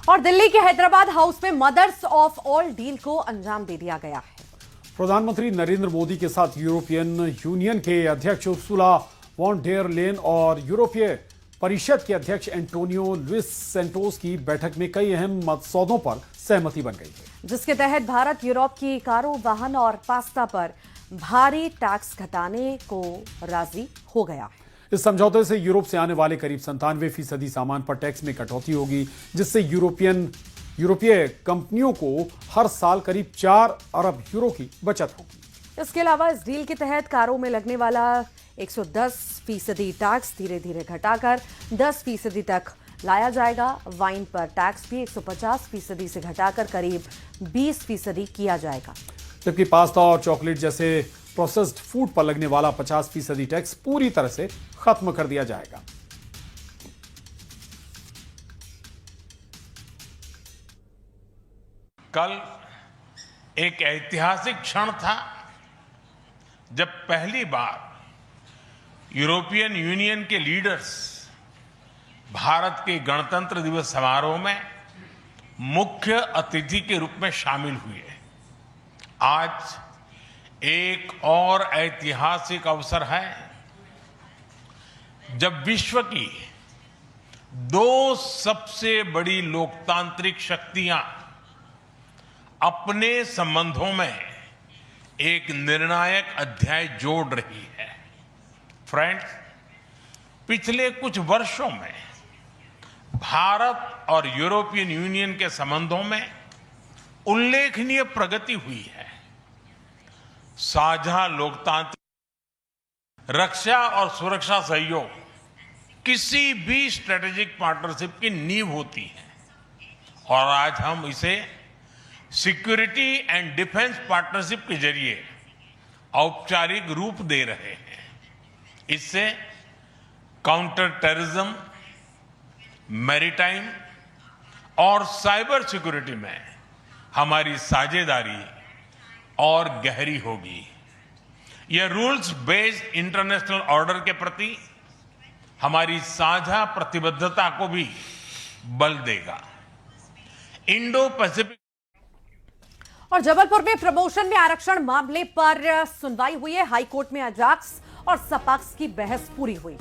और दिल्ली के हैदराबाद हाउस में मदर्स ऑफ ऑल डील को अंजाम दे दिया गया है। प्रधानमंत्री नरेंद्र मोदी के साथ यूरोपियन यूनियन के अध्यक्ष उर्सुला वॉन डेर लेन और यूरोपीय परिषद के अध्यक्ष एंटोनियो लुइस सैंटोस की बैठक में कई अहम मसौदों पर सहमति बन गई है, जिसके तहत भारत यूरोप की कारों, वाहन और पास्ता पर भारी टैक्स घटाने को राजी हो गया है। इस समझौते से यूरोप से आने वाले करीब 97% सामान पर टैक्स में कटौती होगी, जिससे यूरोपीय कंपनियों को हर साल करीब 4 अरब यूरो की बचत होगी। इसके अलावा इस डील के तहत कारों में लगने वाला 110% टैक्स धीरे धीरे घटाकर 10% तक लाया जाएगा। वाइन पर टैक्स भी 150% से घटाकर करीब 20% किया जाएगा, जबकि पास्ता और चॉकलेट जैसे प्रोसेस्ड फूड पर लगने वाला 50% टैक्स पूरी तरह से खत्म कर दिया जाएगा। कल एक ऐतिहासिक क्षण था जब पहली बार यूरोपियन यूनियन के लीडर्स भारत के गणतंत्र दिवस समारोह में मुख्य अतिथि के रूप में शामिल हुए। आज एक और ऐतिहासिक अवसर है जब विश्व की 2 सबसे बड़ी लोकतांत्रिक शक्तियां अपने संबंधों में एक निर्णायक अध्याय जोड़ रही है। फ्रेंड्स, पिछले कुछ वर्षों में भारत और यूरोपियन यूनियन के संबंधों में उल्लेखनीय प्रगति हुई है। साझा लोकतांत्रिक, रक्षा और सुरक्षा सहयोग किसी भी स्ट्रेटेजिक पार्टनरशिप की नींव होती है और आज हम इसे सिक्योरिटी एंड डिफेंस पार्टनरशिप के जरिए औपचारिक रूप दे रहे हैं। इससे काउंटर टेररिज्म, मैरीटाइम और साइबर सिक्योरिटी में हमारी साझेदारी और गहरी होगी। यह रूल्स बेस्ड इंटरनेशनल ऑर्डर के प्रति हमारी साझा प्रतिबद्धता को भी बल देगा। इंडो पैसिफिक और जबलपुर में प्रमोशन में आरक्षण मामले पर सुनवाई हुई है। हाईकोर्ट में अजाक्स और सपाक्स की बहस पूरी हुई।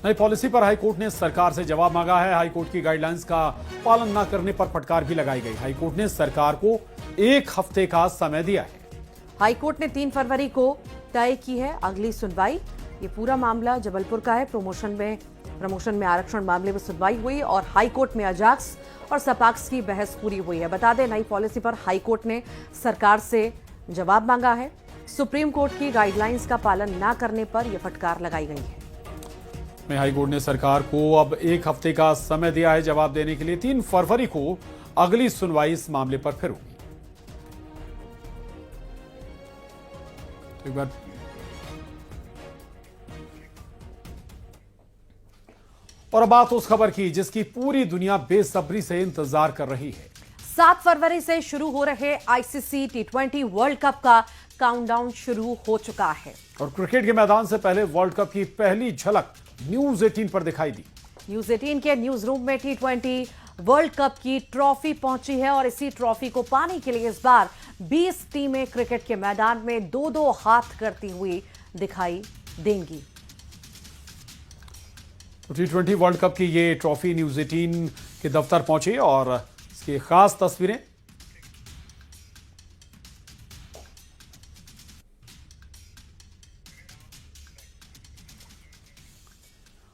नई पॉलिसी पर हाईकोर्ट ने सरकार से जवाब मांगा है। हाईकोर्ट की गाइडलाइंस का पालन न करने पर फटकार भी लगाई गई। हाईकोर्ट ने सरकार को 1 हफ्ते का समय दिया है। हाईकोर्ट ने 3 फरवरी को तय की है अगली सुनवाई। ये पूरा मामला जबलपुर का है। प्रमोशन में आरक्षण मामले में सुनवाई हुई और हाईकोर्ट में अजाक्स और सपाक्स की बहस पूरी हुई है। बता दें, नई पॉलिसी पर हाईकोर्ट ने सरकार से जवाब मांगा है। सुप्रीम कोर्ट की गाइडलाइंस का पालन न करने पर यह फटकार लगाई गई है। हाईकोर्ट ने सरकार को अब 1 हफ्ते का समय दिया है जवाब देने के लिए। 3 फरवरी को अगली सुनवाई इस मामले पर फिर होगी। तो एक बार और अब बात उस खबर की जिसकी पूरी दुनिया बेसब्री से इंतजार कर रही है। 7 फरवरी से शुरू हो रहे आईसीसी T20 वर्ल्ड कप का काउंटडाउन शुरू हो चुका है और क्रिकेट के मैदान से पहले वर्ल्ड कप की पहली झलक न्यूज 18 पर दिखाई दी। न्यूज 18 के न्यूज रूम में T20 वर्ल्ड कप की ट्रॉफी पहुंची है और इसी ट्रॉफी को पाने के लिए इस बार 20 टीमें क्रिकेट के मैदान में 2-2 हाथ करती हुई दिखाई देंगी। T20 वर्ल्ड कप की ये ट्रॉफी न्यूज 18 के दफ्तर पहुंची और इसकी खास तस्वीरें।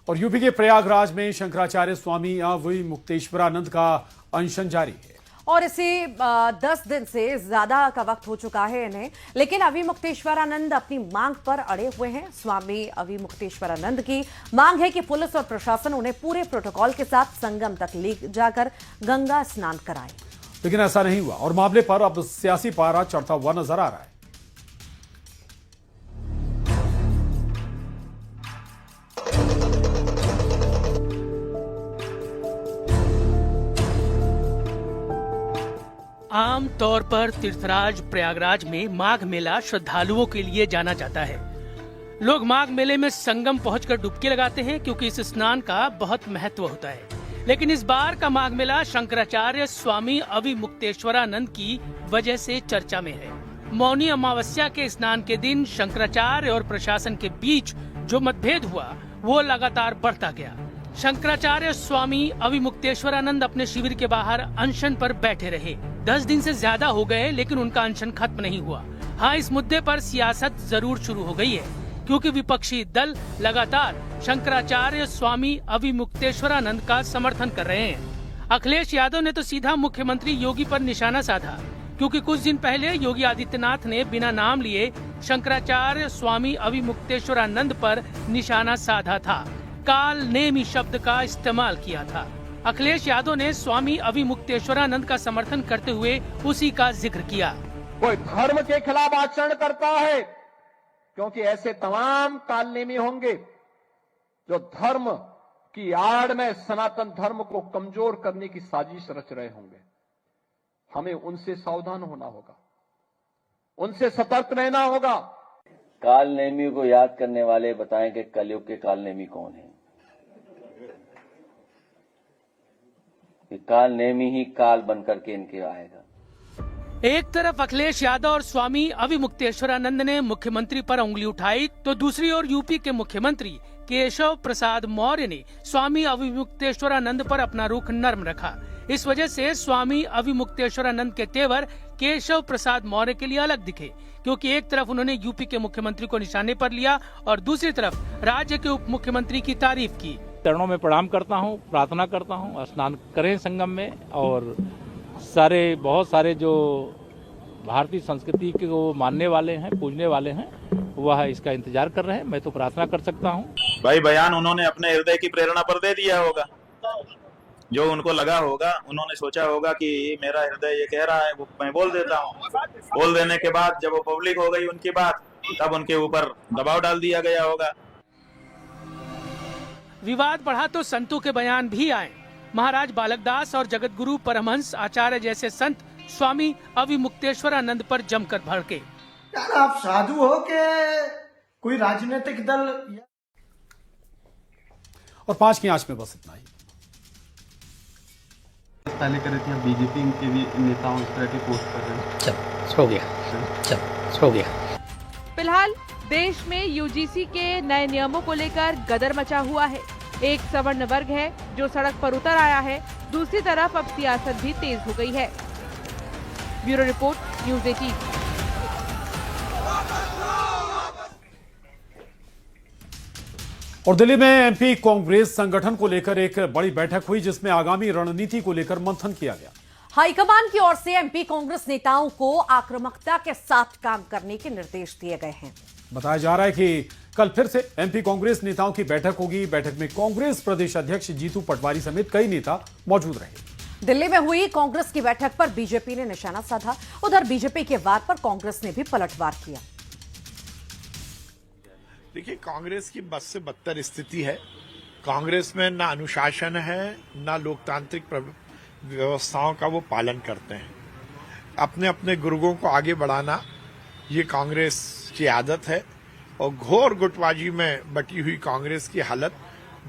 और यूपी के प्रयागराज में शंकराचार्य स्वामी अविमुक्तेश्वरानंद का अनशन जारी है और इसे 10 दिन से ज्यादा का वक्त हो चुका है इन्हें, लेकिन अविमुक्तेश्वरानंद अपनी मांग पर अड़े हुए हैं। स्वामी अविमुक्तेश्वरानंद की मांग है कि पुलिस और प्रशासन उन्हें पूरे प्रोटोकॉल के साथ संगम तक ले जाकर गंगा स्नान कराए, लेकिन ऐसा नहीं हुआ और मामले पर अब सियासी पारा चढ़ता हुआ नजर आ रहा है। आम तौर पर तीर्थराज प्रयागराज में माघ मेला श्रद्धालुओं के लिए जाना जाता है। लोग माघ मेले में संगम पहुंचकर डुबकी लगाते हैं क्योंकि इस स्नान का बहुत महत्व होता है। लेकिन इस बार का माघ मेला शंकराचार्य स्वामी अविमुक्तेश्वरानंद की वजह से चर्चा में है। मौनी अमावस्या के स्नान के दिन शंकराचार्य और प्रशासन के बीच जो मतभेद हुआ वो लगातार बढ़ता गया। शंकराचार्य स्वामी अविमुक्तेश्वरानंद अपने शिविर के बाहर अनशन पर बैठे रहे। 10 दिन से ज्यादा हो गए लेकिन उनका अनशन खत्म नहीं हुआ। हाँ, इस मुद्दे पर सियासत जरूर शुरू हो गई है, क्योंकि विपक्षी दल लगातार शंकराचार्य स्वामी अविमुक्तेश्वरानंद का समर्थन कर रहे हैं। अखिलेश यादव ने तो सीधा मुख्यमंत्री योगी पर निशाना साधा, क्योंकि कुछ दिन पहले योगी आदित्यनाथ ने बिना नाम लिए शंकराचार्य स्वामी अविमुक्तेश्वरानंद पर निशाना साधा था, काल नेमी शब्द का इस्तेमाल किया था। अखिलेश यादव ने स्वामी अविमुक्तेश्वरानंद का समर्थन करते हुए उसी का जिक्र किया। कोई धर्म के खिलाफ आचरण करता है, क्योंकि ऐसे तमाम कालनेमी होंगे जो धर्म की आड़ में सनातन धर्म को कमजोर करने की साजिश रच रहे होंगे। हमें उनसे सावधान होना होगा, उनसे सतर्क रहना होगा। कालनेमी को याद करने वाले बताएं कि कलयुग के कालनेमी कौन है। ये कालनेमी ही काल बनकर के इनके आएगा। एक तरफ अखिलेश यादव और स्वामी अविमुक्तेश्वरानंद ने मुख्यमंत्री पर उंगली उठाई, तो दूसरी ओर यूपी के मुख्यमंत्री केशव प्रसाद मौर्य ने स्वामी अविमुक्तेश्वरानंद पर अपना रुख नर्म रखा। इस वजह से स्वामी अविमुक्तेश्वरानंद के तेवर केशव प्रसाद मौर्य के लिए अलग दिखे, क्योंकि एक तरफ उन्होंने यूपी के मुख्यमंत्री को निशाने पर लिया और दूसरी तरफ राज्य के उप मुख्यमंत्री की तारीफ की। चरणों में प्रणाम करता हूं, प्रार्थना करता हूं, स्नान करें संगम में, और बहुत सारे जो भारतीय संस्कृति को मानने वाले हैं, पूजने वाले हैं, वह इसका इंतजार कर रहे हैं। मैं तो प्रार्थना कर सकता हूं। भाई बयान उन्होंने अपने हृदय की प्रेरणा पर दे दिया होगा, जो उनको लगा होगा, उन्होंने सोचा होगा कि मेरा हृदय ये कह रहा है, वो मैं बोल देता हूँ। बोल देने के बाद जब वो पब्लिक हो गई उनकी बात, तब उनके ऊपर दबाव डाल दिया गया होगा। विवाद बढ़ा तो संतों के बयान भी आए। महाराज बालकदास और जगत गुरु परमहंस आचार्य जैसे संत स्वामी अविमुक्तेश्वरानंद पर जमकर भड़के। यार, आप साधु हो के कोई राजनीतिक दल? और 5 की आंच में बस इतना ही। पहले कर रहे थे, बीजेपी के भी नेताओं इस तरह की पोस्ट कर रहे हैं। चल हो गया। फिलहाल देश में यूजीसी के नए नियमों को लेकर गदर मचा हुआ है। एक सवर्ण वर्ग है जो सड़क पर उतर आया है, दूसरी तरफ अब सियासत भी तेज हो गई है। Bureau report, news 18। और दिल्ली में एमपी कांग्रेस संगठन को लेकर एक बड़ी बैठक हुई, जिसमें आगामी रणनीति को लेकर मंथन किया गया। हाईकमान की ओर से एमपी कांग्रेस नेताओं को आक्रामकता के साथ काम करने के निर्देश दिए गए हैं। बताया जा रहा है कि कल फिर से एमपी कांग्रेस नेताओं की बैठक होगी। बैठक में कांग्रेस प्रदेश अध्यक्ष जीतू पटवारी समेत कई नेता मौजूद रहे। दिल्ली में हुई कांग्रेस की बैठक पर बीजेपी ने निशाना साधा। उधर बीजेपी के वार पर कांग्रेस ने भी पलटवार किया। देखिए, कांग्रेस की बद से बदतर स्थिति है। कांग्रेस में ना अनुशासन है, ना लोकतांत्रिक व्यवस्थाओं का वो पालन करते हैं। अपने अपने गुर्गों को आगे बढ़ाना ये कांग्रेस की आदत है, और घोर गुटबाजी में बटी हुई कांग्रेस की हालत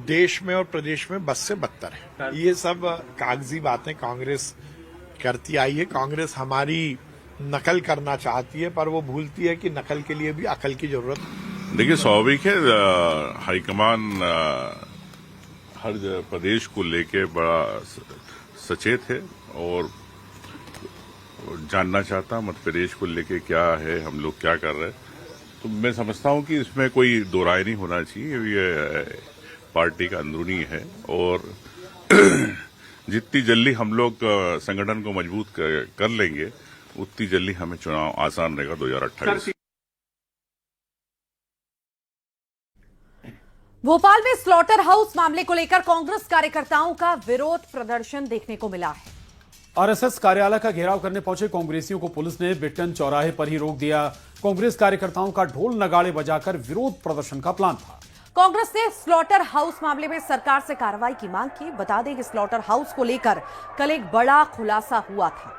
देश में और प्रदेश में बद से बदतर है। ये सब कागजी बातें कांग्रेस करती आई है। कांग्रेस हमारी नकल करना चाहती है, पर वो भूलती है कि नकल के लिए भी अकल की जरूरत है। देखिए, स्वाभाविक है, हाईकमान हर प्रदेश को लेके बड़ा सचेत है और जानना चाहता मध्य प्रदेश को लेके क्या है, हम लोग क्या कर रहे हैं। तो मैं समझता हूं कि इसमें कोई दो राय नहीं होना चाहिए। ये पार्टी का अंदरूनी है, और जितनी जल्दी हम लोग संगठन को मजबूत कर लेंगे, उतनी जल्दी हमें चुनाव आसान रहेगा 2028। भोपाल में स्लॉटर हाउस मामले को लेकर कांग्रेस कार्यकर्ताओं का विरोध प्रदर्शन देखने को मिला है। आरएसएस कार्यालय का घेराव करने पहुंचे कांग्रेसियों को पुलिस ने बिट्टन चौराहे पर ही रोक दिया। कांग्रेस कार्यकर्ताओं का ढोल नगाड़े बजाकर विरोध प्रदर्शन का प्लान था। कांग्रेस ने स्लॉटर हाउस मामले में सरकार से कार्रवाई की मांग की। बता दें कि स्लॉटर हाउस को लेकर कल एक बड़ा खुलासा हुआ था।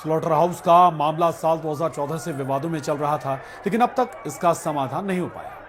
स्लॉटर हाउस का मामला साल 2014 से विवादों में चल रहा था, लेकिन अब तक इसका समाधान नहीं हो पाया।